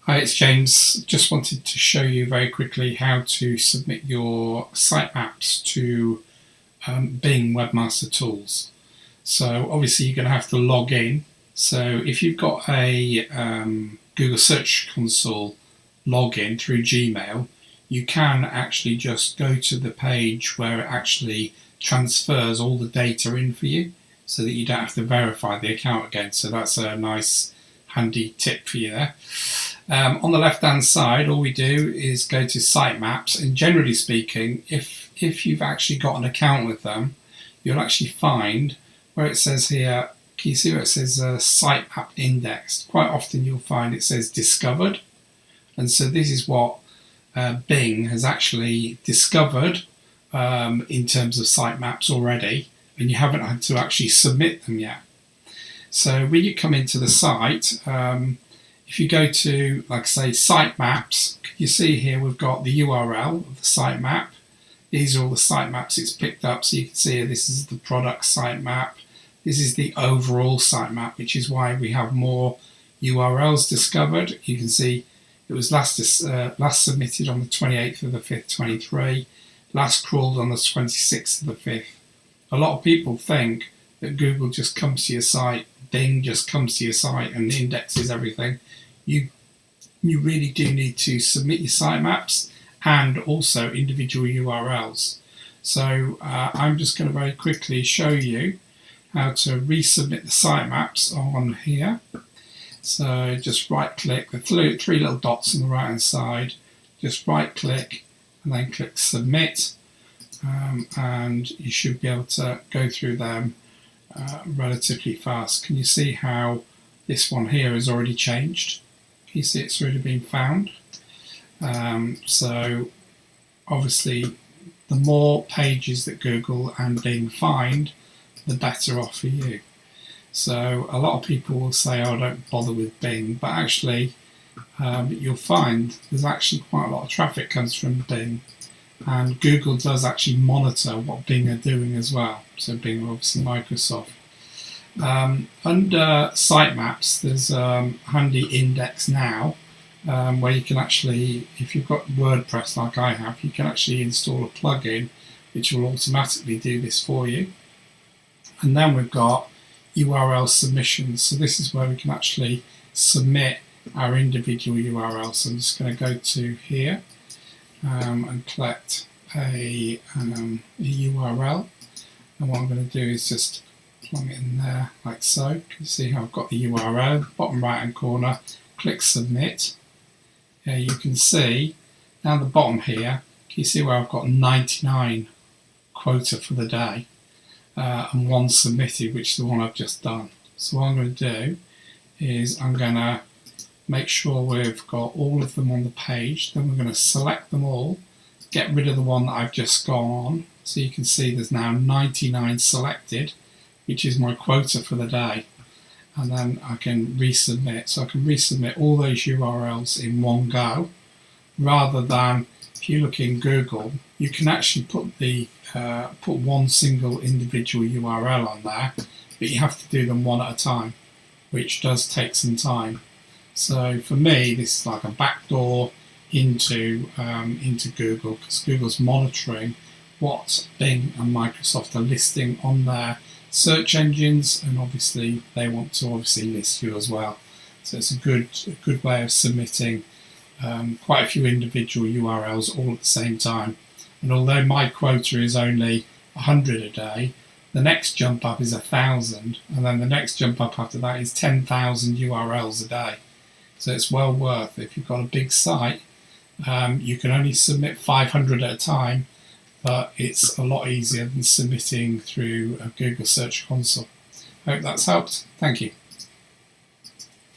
Hi, it's James. Just wanted to show you very quickly how to submit your sitemaps to Bing Webmaster Tools. So obviously you're going to have to log in. So if you've got a Google Search Console login through Gmail, you can actually just go to the page where it actually transfers all the data in for you so that you don't have to verify the account again. So that's a nice handy tip for you there. On the left hand side, all we do is go to Sitemaps, and generally speaking, if you've actually got an account with them, you'll actually find where it says here, can you see where it says sitemap indexed? Quite often you'll find it says discovered, and so this is what Bing has actually discovered in terms of sitemaps already, and you haven't had to actually submit them yet. So when you come into the site, if you go to, like I say, sitemaps, you see here we've got the URL of the sitemap. These are all the sitemaps it's picked up. So you can see here, this is the product sitemap. This is the overall sitemap, which is why we have more URLs discovered. You can see it was last submitted on the 28th of the 5th, 23. Last crawled on the 26th of the 5th. A lot of people think that Google just comes to your site, Bing just comes to your site and indexes everything. You really do need to submit your sitemaps and also individual URLs. So I'm just going to very quickly show you how to resubmit the sitemaps on here. So just right click, the three little dots on the right hand side, just right click and then click submit, and you should be able to go through them relatively fast. Can you see how this one here has already changed? Can you see it's already been found? So obviously the more pages that Google and Bing find, the better off for you. So a lot of people will say, oh, don't bother with Bing, but actually you'll find there's actually quite a lot of traffic comes from Bing, and Google does actually monitor what Bing are doing as well. So Bing are obviously Microsoft. Under sitemaps, there's a handy index now where you can actually, if you've got WordPress like I have, you can actually install a plugin which will automatically do this for you. And then we've got URL submissions. So this is where we can actually submit our individual URLs. So I'm just going to go to here and collect a URL, and what I'm going to do is just plug it in there like so. You can see how I've got the URL, bottom right hand corner, click submit. Yeah, you can see down the bottom here, can you see where I've got 99 quota for the day and one submitted, which is the one I've just done. So what I'm going to do is I'm going to make sure we've got all of them on the page, then we're going to select them all, get rid of the one that I've just gone on, so you can see there's now 99 selected, which is my quota for the day, and then I can resubmit. So I can resubmit all those URLs in one go, rather than if you look in Google, you can actually put one single individual URL on there, but you have to do them one at a time, which does take some time. So for me, this is like a backdoor into Google, because Google's monitoring what Bing and Microsoft are listing on their search engines, and obviously they want to list you as well. So it's a good way of submitting quite a few individual URLs all at the same time. And although my quota is only 100 a day, the next jump up is 1,000, and then the next jump up after that is 10,000 URLs a day. So it's well worth. If you've got a big site, you can only submit 500 at a time, but it's a lot easier than submitting through a Google Search Console. I hope that's helped. Thank you.